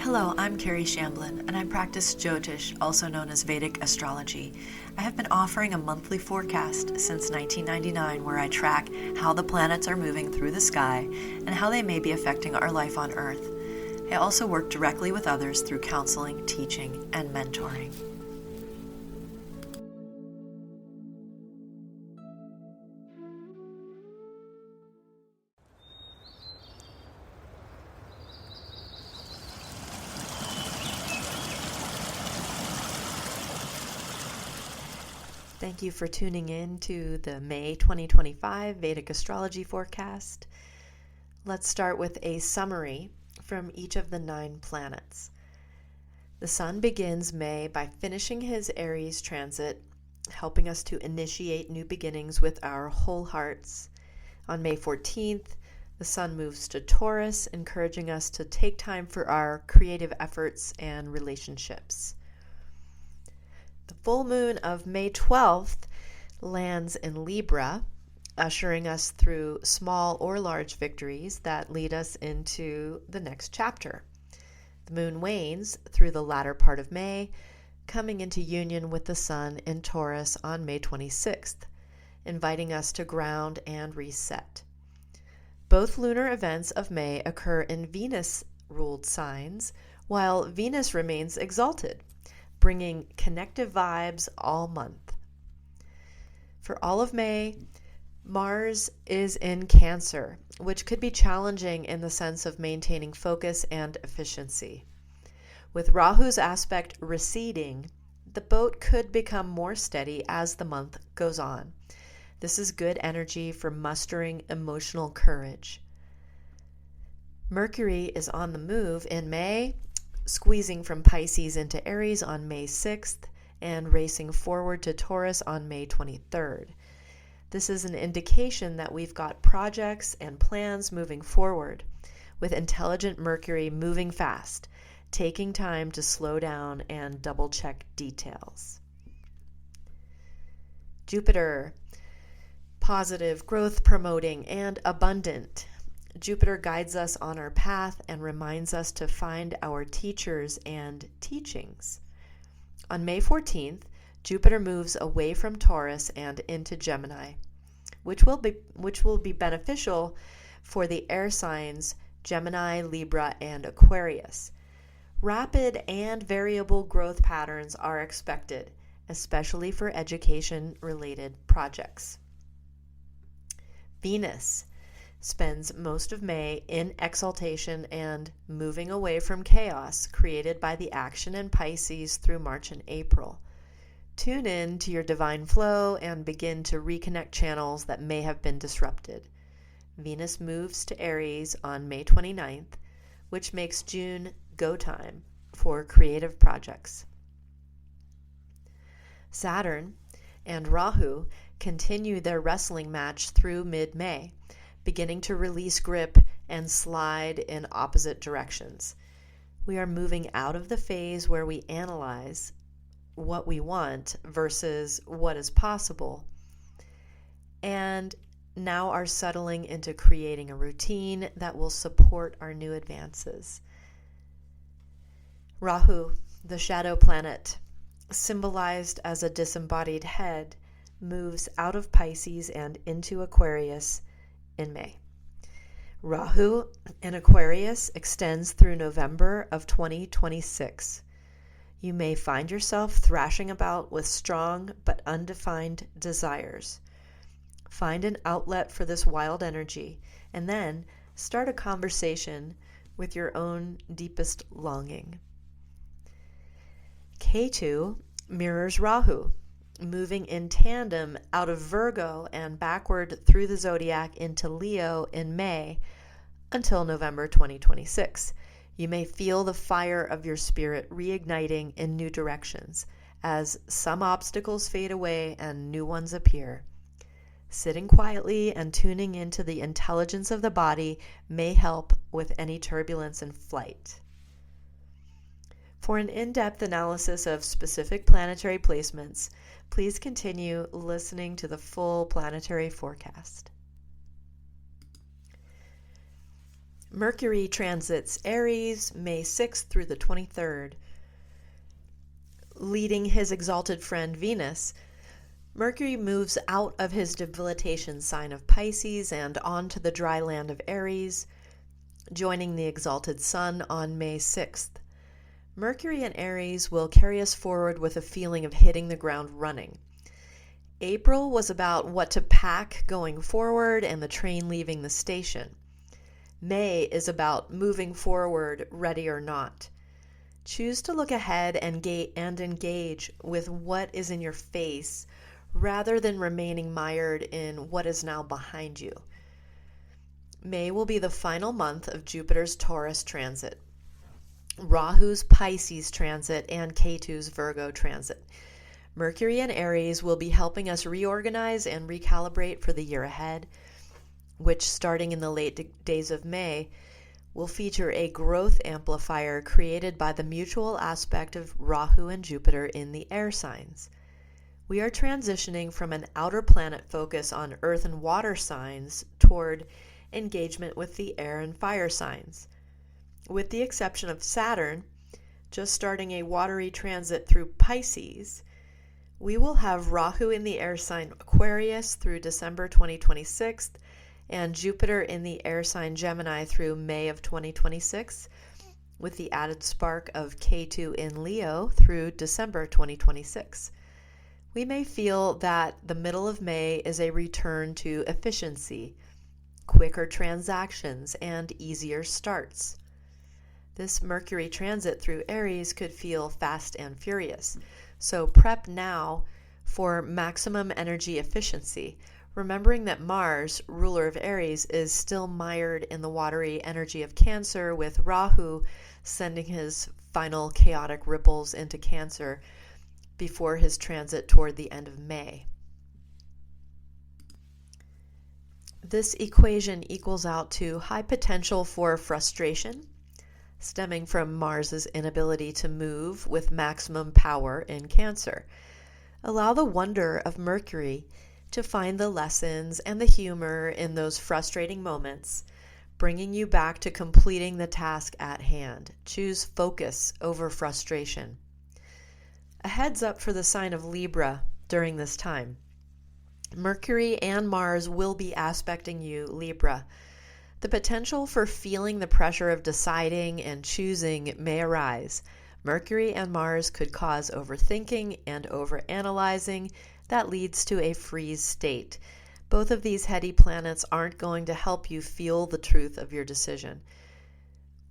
Hello, I'm Kerry Shamblin, and I practice Jyotish, also known as Vedic Astrology. I have been offering a monthly forecast since 1999 where I track how the planets are moving through the sky and how they may be affecting our life on Earth. I also work directly with others through counseling, teaching, and mentoring. Thank you for tuning in to the May 2025 Vedic Astrology forecast. Let's start with a summary from each of the 9 planets. The Sun begins May by finishing his Aries transit, helping us to initiate new beginnings with our whole hearts. On May 14th, the Sun moves to Taurus, encouraging us to take time for our creative efforts and relationships. The full moon of May 12th lands in Libra, ushering us through small or large victories that lead us into the next chapter. The moon wanes through the latter part of May, coming into union with the Sun in Taurus on May 26th, inviting us to ground and reset. Both lunar events of May occur in Venus-ruled signs, while Venus remains exalted, bringing connective vibes all month. For all of May, Mars is in Cancer, which could be challenging in the sense of maintaining focus and efficiency. With Rahu's aspect receding, the boat could become more steady as the month goes on. This is good energy for mustering emotional courage. Mercury is on the move in May, squeezing from Pisces into Aries on May 6th and racing forward to Taurus on May 23rd. This is an indication that we've got projects and plans moving forward, with intelligent Mercury moving fast, taking time to slow down and double-check details. Jupiter, positive, growth-promoting, and abundant. Jupiter guides us on our path and reminds us to find our teachers and teachings. On May 14th, Jupiter moves away from Taurus and into Gemini, which will be beneficial for the air signs Gemini, Libra, and Aquarius. Rapid and variable growth patterns are expected, especially for education-related projects. Venus spends most of May in exaltation and moving away from chaos created by the action in Pisces through March and April. Tune in to your divine flow and begin to reconnect channels that may have been disrupted. Venus moves to Aries on May 29th, which makes June go time for creative projects. Saturn and Rahu continue their wrestling match through mid-May, beginning to release grip and slide in opposite directions. We are moving out of the phase where we analyze what we want versus what is possible, and now are settling into creating a routine that will support our new advances. Rahu, the shadow planet, symbolized as a disembodied head, moves out of Pisces and into Aquarius in May. Rahu in Aquarius extends through November of 2026. You may find yourself thrashing about with strong but undefined desires. Find an outlet for this wild energy and then start a conversation with your own deepest longing. Ketu mirrors Rahu, moving in tandem out of Virgo and backward through the zodiac into Leo in May until November 2026. You may feel the fire of your spirit reigniting in new directions as some obstacles fade away and new ones appear. Sitting quietly and tuning into the intelligence of the body may help with any turbulence in flight. For an in-depth analysis of specific planetary placements, please continue listening to the full planetary forecast. Mercury transits Aries May 6th through the 23rd. Leading his exalted friend Venus, Mercury moves out of his debilitation sign of Pisces and onto the dry land of Aries, joining the exalted Sun on May 6th. Mercury in Aries will carry us forward with a feeling of hitting the ground running. April was about what to pack going forward and the train leaving the station. May is about moving forward, ready or not. Choose to look ahead and engage with what is in your face rather than remaining mired in what is now behind you. May will be the final month of Jupiter's Taurus transit, Rahu's Pisces transit, and Ketu's Virgo transit. Mercury in Aries will be helping us reorganize and recalibrate for the year ahead, which, starting in the late days of May, will feature a growth amplifier created by the mutual aspect of Rahu and Jupiter in the air signs. We are transitioning from an outer planet focus on earth and water signs toward engagement with the air and fire signs. With the exception of Saturn, just starting a watery transit through Pisces, we will have Rahu in the air sign Aquarius through December 2026 and Jupiter in the air sign Gemini through May of 2026, with the added spark of Ketu in Leo through December 2026. We may feel that the middle of May is a return to efficiency, quicker transactions, and easier starts. This Mercury transit through Aries could feel fast and furious, so prep now for maximum energy efficiency, remembering that Mars, ruler of Aries, is still mired in the watery energy of Cancer, with Rahu sending his final chaotic ripples into Cancer before his transit toward the end of May. This equation equals out to high potential for frustration, stemming from Mars's inability to move with maximum power in Cancer. Allow the wonder of Mercury to find the lessons and the humor in those frustrating moments, bringing you back to completing the task at hand. Choose focus over frustration. A heads up for the sign of Libra during this time. Mercury and Mars will be aspecting you, Libra. The potential for feeling the pressure of deciding and choosing may arise. Mercury and Mars could cause overthinking and overanalyzing that leads to a freeze state. Both of these heady planets aren't going to help you feel the truth of your decision.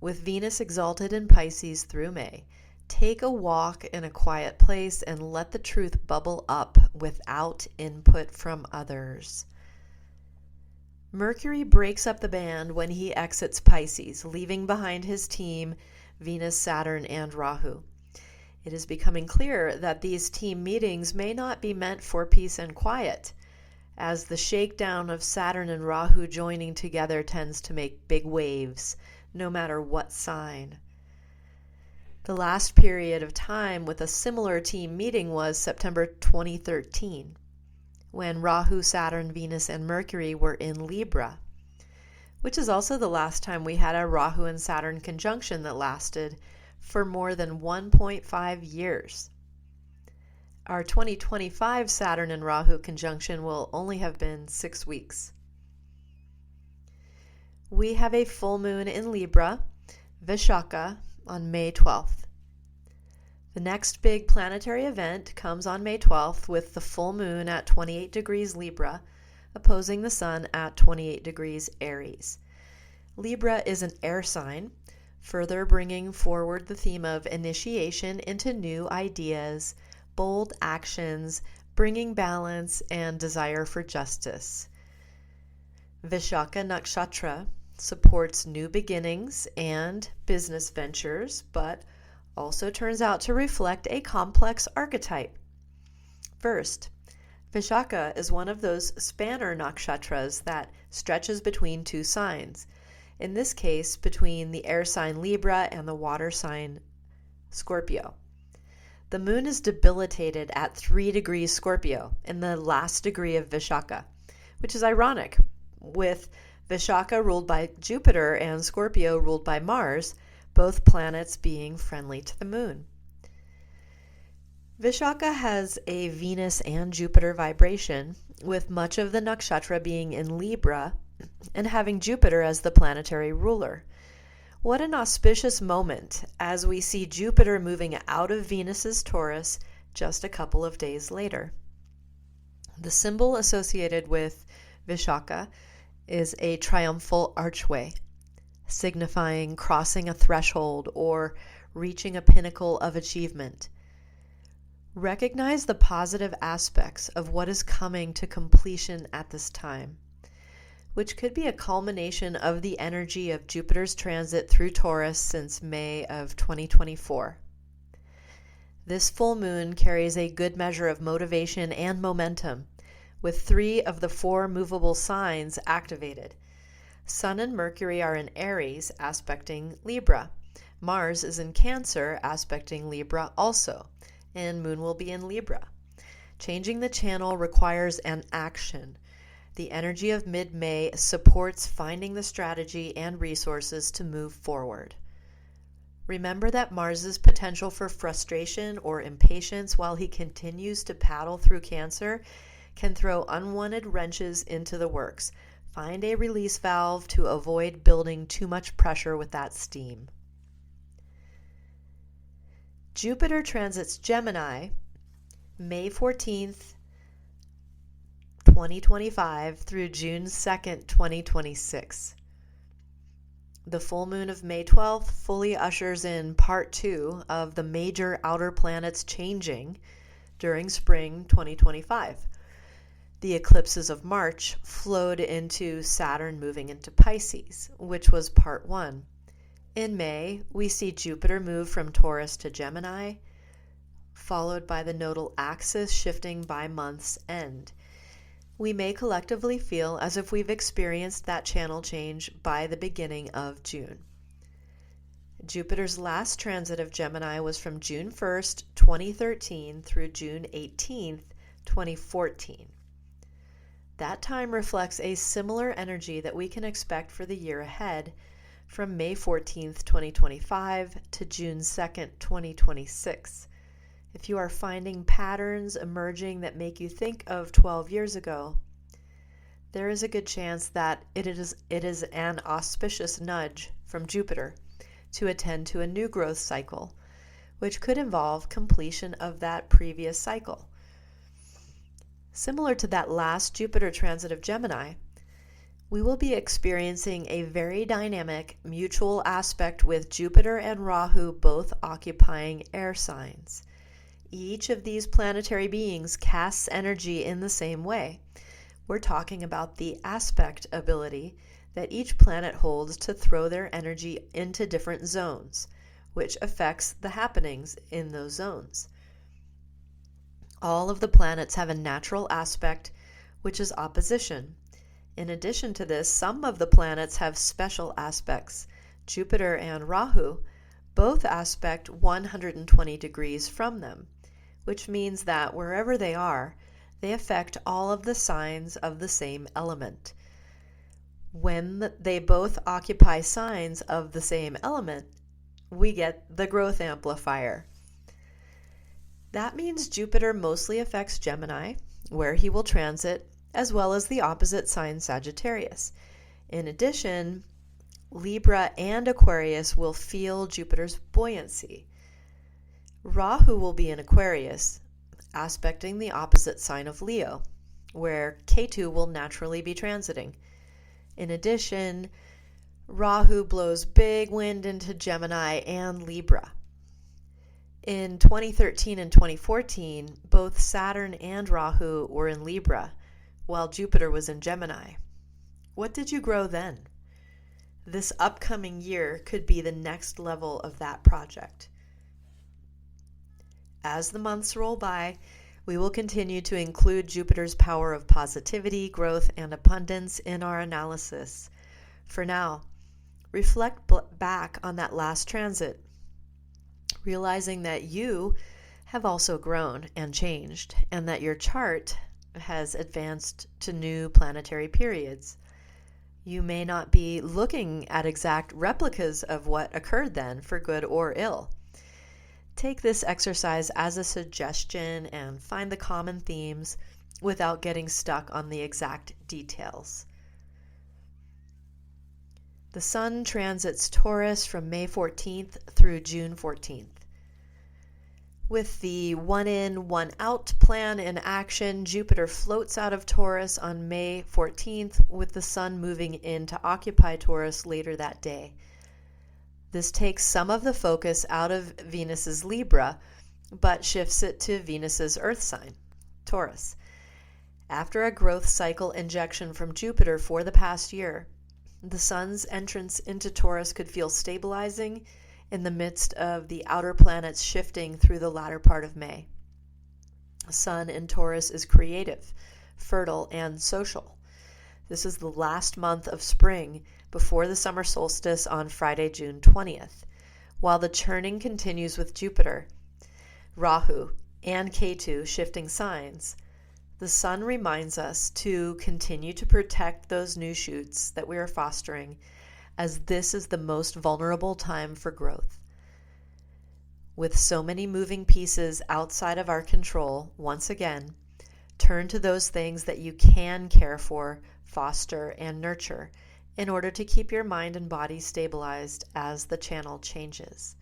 With Venus exalted in Pisces through May, take a walk in a quiet place and let the truth bubble up without input from others. Mercury breaks up the band when he exits Pisces, leaving behind his team, Venus, Saturn, and Rahu. It is becoming clear that these team meetings may not be meant for peace and quiet, as the shakedown of Saturn and Rahu joining together tends to make big waves, no matter what sign. The last period of time with a similar team meeting was September 2013. When Rahu, Saturn, Venus, and Mercury were in Libra, which is also the last time we had a Rahu and Saturn conjunction that lasted for more than 1.5 years. Our 2025 Saturn and Rahu conjunction will only have been 6 weeks. We have a full moon in Libra, Vishaka, on May 12th. The next big planetary event comes on May 12th with the full moon at 28 degrees Libra, opposing the sun at 28 degrees Aries. Libra is an air sign, further bringing forward the theme of initiation into new ideas, bold actions, bringing balance, and desire for justice. Vishaka Nakshatra supports new beginnings and business ventures, but also turns out to reflect a complex archetype. First, Vishaka is one of those spanner nakshatras that stretches between two signs, in this case between the air sign Libra and the water sign Scorpio. The moon is debilitated at 3 degrees Scorpio in the last degree of Vishaka, which is ironic, with Vishaka ruled by Jupiter and Scorpio ruled by Mars, both planets being friendly to the moon. Vishaka has a Venus and Jupiter vibration, with much of the nakshatra being in Libra and having Jupiter as the planetary ruler. What an auspicious moment as we see Jupiter moving out of Venus's Taurus just a couple of days later. The symbol associated with Vishaka is a triumphal archway, signifying crossing a threshold or reaching a pinnacle of achievement. Recognize the positive aspects of what is coming to completion at this time, which could be a culmination of the energy of Jupiter's transit through Taurus since May of 2024. This full moon carries a good measure of motivation and momentum, with 3 of the 4 movable signs activated. Sun and Mercury are in Aries, aspecting Libra. Mars is in Cancer, aspecting Libra also, and Moon will be in Libra. Changing the channel requires an action. The energy of mid-May supports finding the strategy and resources to move forward. Remember that Mars's potential for frustration or impatience while he continues to paddle through Cancer can throw unwanted wrenches into the works. Find a release valve to avoid building too much pressure with that steam. Jupiter transits Gemini May 14th, 2025 through June 2nd, 2026. The full moon of May 12th fully ushers in part 2 of the major outer planets changing during spring 2025. The eclipses of March flowed into Saturn moving into Pisces, which was part 1. In May, we see Jupiter move from Taurus to Gemini, followed by the nodal axis shifting by month's end. We may collectively feel as if we've experienced that channel change by the beginning of June. Jupiter's last transit of Gemini was from June 1st, 2013 through June 18th, 2014. That time reflects a similar energy that we can expect for the year ahead, from May 14th, 2025 to June 2nd, 2026. If you are finding patterns emerging that make you think of 12 years ago, there is a good chance that it is an auspicious nudge from Jupiter to attend to a new growth cycle, which could involve completion of that previous cycle. Similar to that last Jupiter transit of Gemini, we will be experiencing a very dynamic mutual aspect with Jupiter and Rahu both occupying air signs. Each of these planetary beings casts energy in the same way. We're talking about the aspect ability that each planet holds to throw their energy into different zones, which affects the happenings in those zones. All of the planets have a natural aspect, which is opposition. In addition to this, some of the planets have special aspects. Jupiter and Rahu both aspect 120 degrees from them, which means that wherever they are, they affect all of the signs of the same element. When they both occupy signs of the same element, we get the growth amplifier. That means Jupiter mostly affects Gemini, where he will transit, as well as the opposite sign Sagittarius. In addition, Libra and Aquarius will feel Jupiter's buoyancy. Rahu will be in Aquarius, aspecting the opposite sign of Leo, where Ketu will naturally be transiting. In addition, Rahu blows big wind into Gemini and Libra. In 2013 and 2014, both Saturn and Rahu were in Libra, while Jupiter was in Gemini. What did you grow then? This upcoming year could be the next level of that project. As the months roll by, we will continue to include Jupiter's power of positivity, growth, and abundance in our analysis. For now, reflect back on that last transit, realizing that you have also grown and changed, and that your chart has advanced to new planetary periods. You may not be looking at exact replicas of what occurred then, for good or ill. Take this exercise as a suggestion and find the common themes without getting stuck on the exact details. The Sun transits Taurus from May 14th through June 14th. With the one in, one out plan in action, Jupiter floats out of Taurus on May 14th, with the Sun moving in to occupy Taurus later that day. This takes some of the focus out of Venus's Libra, but shifts it to Venus's Earth sign, Taurus. After a growth cycle injection from Jupiter for the past year, the Sun's entrance into Taurus could feel stabilizing in the midst of the outer planets shifting through the latter part of May. Sun in Taurus is creative, fertile, and social. This is the last month of spring before the summer solstice on Friday, June 20th, while the churning continues with Jupiter, Rahu, and Ketu shifting signs. The Sun reminds us to continue to protect those new shoots that we are fostering, as this is the most vulnerable time for growth. With so many moving pieces outside of our control, once again, turn to those things that you can care for, foster, and nurture in order to keep your mind and body stabilized as the channel changes.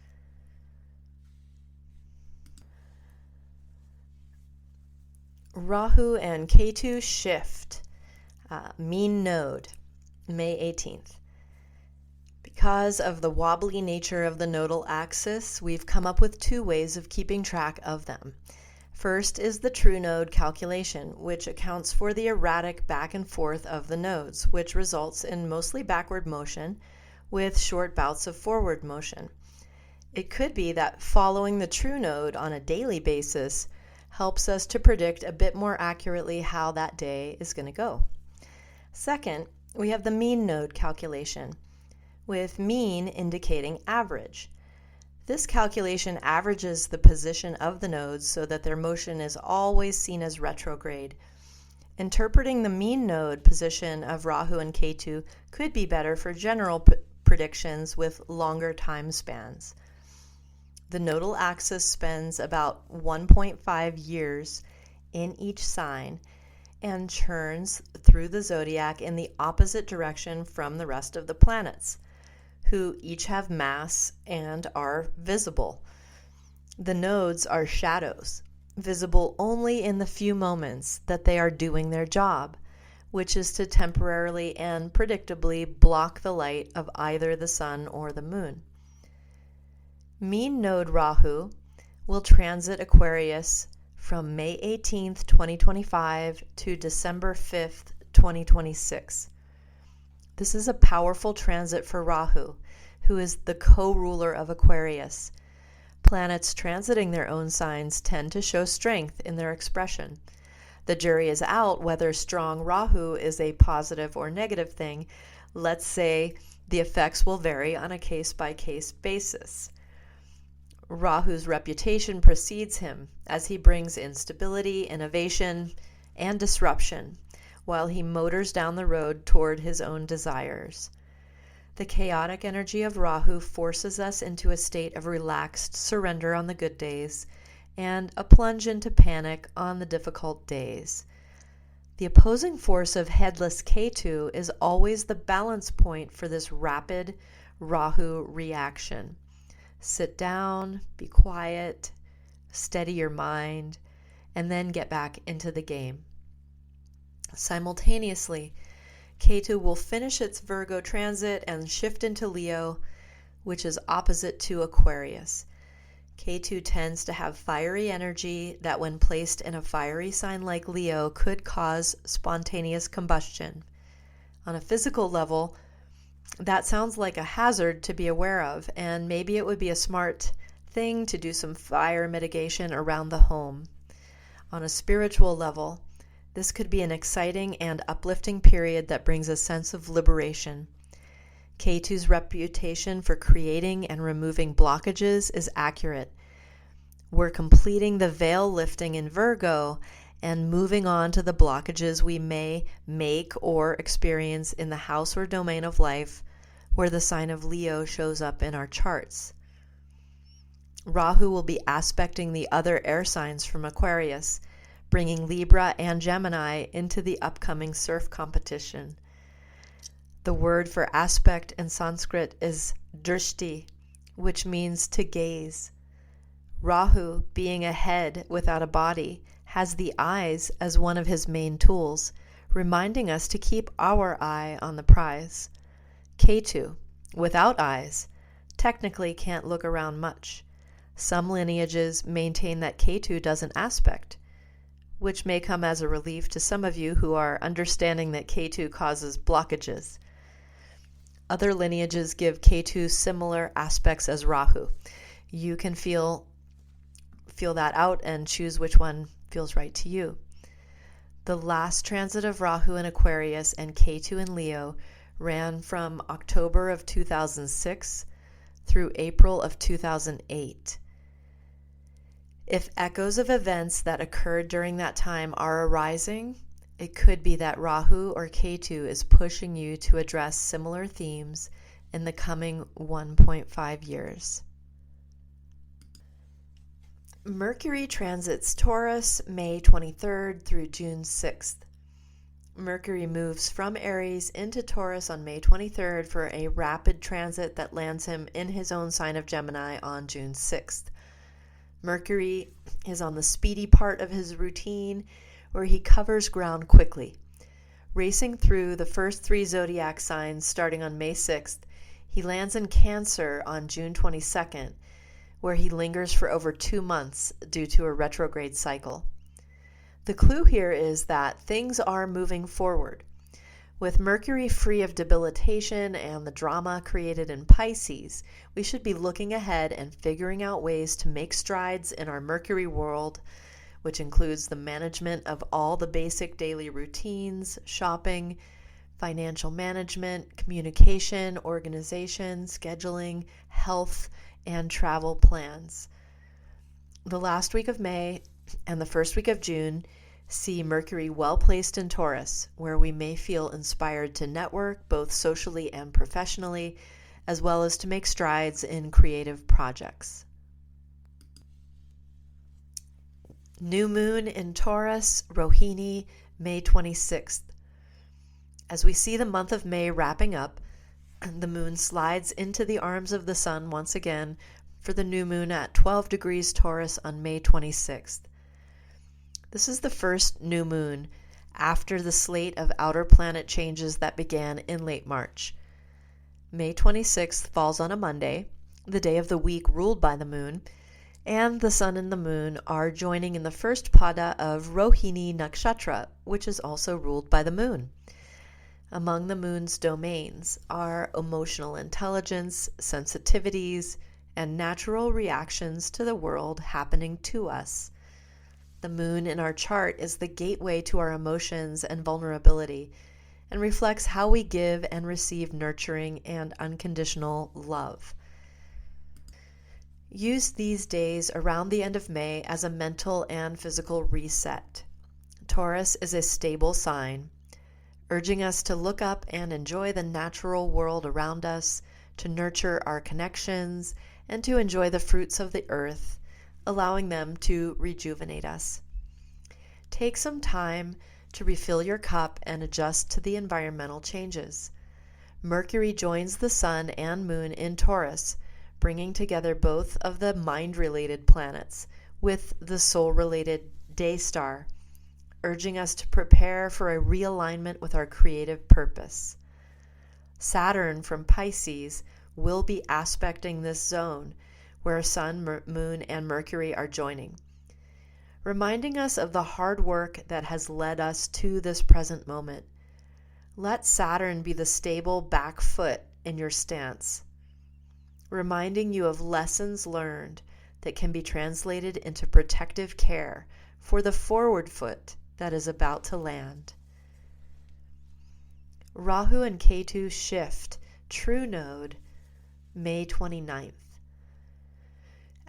Rahu and Ketu shift, mean node, May 18th. Because of the wobbly nature of the nodal axis, we've come up with two ways of keeping track of them. First is the true node calculation, which accounts for the erratic back and forth of the nodes, which results in mostly backward motion with short bouts of forward motion. It could be that following the true node on a daily basis helps us to predict a bit more accurately how that day is going to go. Second, we have the mean node calculation, with mean indicating average. This calculation averages the position of the nodes so that their motion is always seen as retrograde. Interpreting the mean node position of Rahu and Ketu could be better for general predictions with longer time spans. The nodal axis spends about 1.5 years in each sign and churns through the zodiac in the opposite direction from the rest of the planets, who each have mass and are visible. The nodes are shadows, visible only in the few moments that they are doing their job, which is to temporarily and predictably block the light of either the sun or the moon. Mean node Rahu will transit Aquarius from May 18th, 2025 to December 5th, 2026. This is a powerful transit for Rahu, who is the co-ruler of Aquarius. Planets transiting their own signs tend to show strength in their expression. The jury is out whether strong Rahu is a positive or negative thing. Let's say the effects will vary on a case-by-case basis. Rahu's reputation precedes him as he brings instability, innovation, and disruption, while he motors down the road toward his own desires. The chaotic energy of Rahu forces us into a state of relaxed surrender on the good days and a plunge into panic on the difficult days. The opposing force of headless Ketu is always the balance point for this rapid Rahu reaction. Sit down, be quiet, steady your mind, and then get back into the game. Simultaneously, Ketu will finish its Virgo transit and shift into Leo, which is opposite to Aquarius. Ketu tends to have fiery energy that, when placed in a fiery sign like Leo, could cause spontaneous combustion. On a physical level, that sounds like a hazard to be aware of, and maybe it would be a smart thing to do some fire mitigation around the home. On a spiritual level, this could be an exciting and uplifting period that brings a sense of liberation. Ketu's reputation for creating and removing blockages is accurate. We're completing the veil lifting in Virgo, and moving on to the blockages we may make or experience in the house or domain of life where the sign of Leo shows up in our charts. Rahu will be aspecting the other air signs from Aquarius, bringing Libra and Gemini into the upcoming surf competition. The word for aspect in Sanskrit is drishti, which means to gaze. Rahu, being a head without a body, has the eyes as one of his main tools, reminding us to keep our eye on the prize. Ketu, without eyes, technically can't look around much. Some lineages maintain that Ketu doesn't aspect, which may come as a relief to some of you who are understanding that Ketu causes blockages. Other lineages give Ketu similar aspects as Rahu. You can feel that out and choose which one feels right to you. The last transit of Rahu in Aquarius and Ketu in Leo ran from October of 2006 through April of 2008. If echoes of events that occurred during that time are arising, it could be that Rahu or Ketu is pushing you to address similar themes in the coming 1.5 years. Mercury transits Taurus May 23rd through June 6th. Mercury moves from Aries into Taurus on May 23rd for a rapid transit that lands him in his own sign of Gemini on June 6th. Mercury is on the speedy part of his routine where he covers ground quickly. Racing through the first 3 zodiac signs starting on May 6th, he lands in Cancer on June 22nd, where he lingers for over 2 months due to a retrograde cycle. The clue here is that things are moving forward. With Mercury free of debilitation and the drama created in Pisces, we should be looking ahead and figuring out ways to make strides in our Mercury world, which includes the management of all the basic daily routines, shopping, financial management, communication, organization, scheduling, health, and travel plans. The last week of May and the first week of June see Mercury well placed in Taurus, where we may feel inspired to network both socially and professionally, as well as to make strides in creative projects. New moon in Taurus, Rohini, May 26th. As we see the month of May wrapping up, the moon slides into the arms of the sun once again for the new moon at 12 degrees Taurus on May 26th. This is the first new moon after the slate of outer planet changes that began in late March. May 26th falls on a Monday, the day of the week ruled by the moon, and the sun and the moon are joining in the first pada of Rohini Nakshatra, which is also ruled by the moon. Among the moon's domains are emotional intelligence, sensitivities, and natural reactions to the world happening to us. The moon in our chart is the gateway to our emotions and vulnerability, and reflects how we give and receive nurturing and unconditional love. Use these days around the end of May as a mental and physical reset. Taurus is a stable sign, urging us to look up and enjoy the natural world around us, to nurture our connections, and to enjoy the fruits of the earth, allowing them to rejuvenate us. Take some time to refill your cup and adjust to the environmental changes. Mercury joins the sun and moon in Taurus, bringing together both of the mind-related planets with the soul-related day star, urging us to prepare for a realignment with our creative purpose. Saturn from Pisces will be aspecting this zone where Sun, Moon, and Mercury are joining, reminding us of the hard work that has led us to this present moment. Let Saturn be the stable back foot in your stance, reminding you of lessons learned that can be translated into protective care for the forward foot that is about to land. Rahu and Ketu shift, true node, May 29th.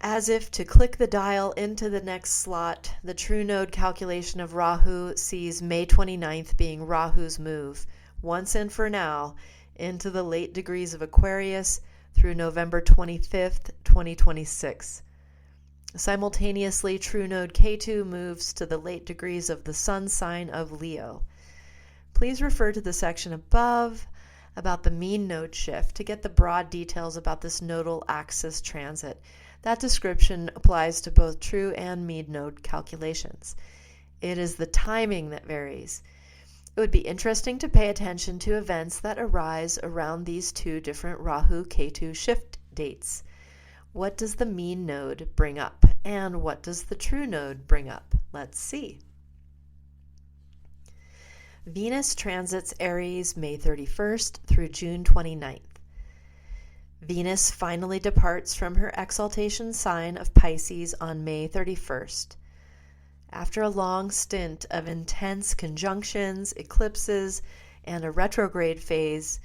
As if to click the dial into the next slot, the true node calculation of Rahu sees May 29th being Rahu's move, once and for now, into the late degrees of Aquarius through November 25th, 2026. Simultaneously, true node Ketu moves to the late degrees of the sun sign of Leo. Please refer to the section above about the mean node shift to get the broad details about this nodal axis transit. That description applies to both true and mean node calculations. It is the timing that varies. It would be interesting to pay attention to events that arise around these two different Rahu-Ketu shift dates. What does the mean node bring up? And what does the true node bring up? Let's see. Venus transits Aries May 31st through June 29th. Venus finally departs from her exaltation sign of Pisces on May 31st. After a long stint of intense conjunctions, eclipses, and a retrograde phase,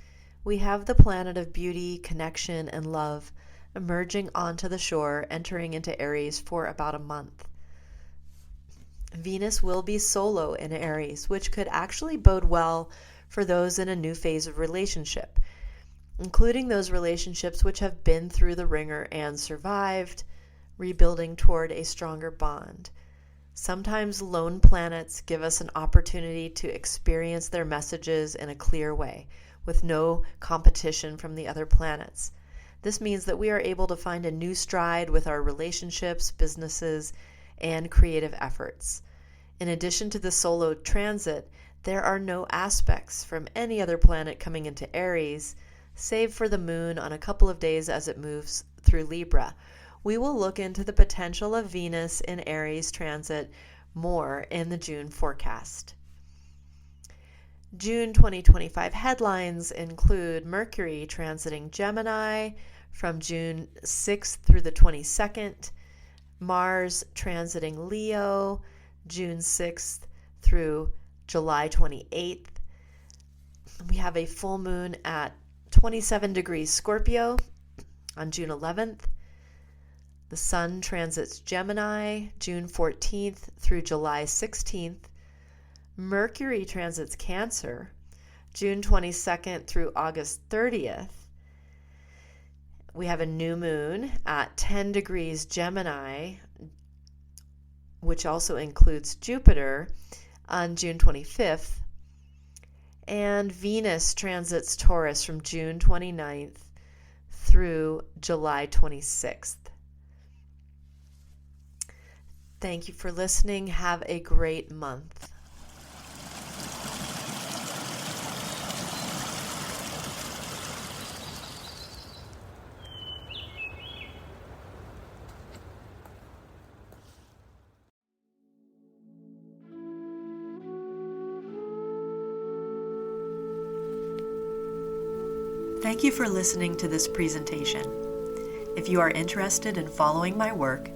we have the planet of beauty, connection, and love emerging onto the shore, entering into Aries for about a month. Venus will be solo in Aries, which could actually bode well for those in a new phase of relationship, including those relationships which have been through the ringer and survived, rebuilding toward a stronger bond. Sometimes lone planets give us an opportunity to experience their messages in a clear way, with no competition from the other planets. This means that we are able to find a new stride with our relationships, businesses, and creative efforts. In addition to the solo transit, there are no aspects from any other planet coming into Aries, save for the moon on a couple of days as it moves through Libra. We will look into the potential of Venus in Aries transit more in the June forecast. June 2025 headlines include Mercury transiting Gemini from June 6th through the 22nd, Mars transiting Leo June 6th through July 28th. We have a full moon at 27 degrees Scorpio on June 11th. The Sun transits Gemini June 14th through July 16th. Mercury transits Cancer June 22nd through August 30th. We have a new moon at 10 degrees Gemini, which also includes Jupiter, on June 25th. And Venus transits Taurus from June 29th through July 26th. Thank you for listening. Have a great month. Thank you for listening to this presentation. If you are interested in following my work,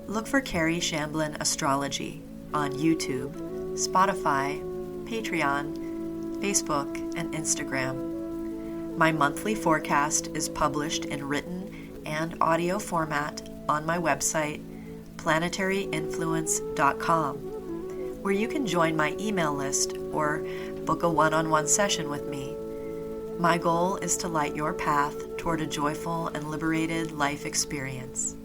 look for Kerry Shamblin Astrology on YouTube, Spotify, Patreon, Facebook, and Instagram. My monthly forecast is published in written and audio format on my website, planetaryinfluence.com, where you can join my email list or book a one-on-one session with me. My goal is to light your path toward a joyful and liberated life experience.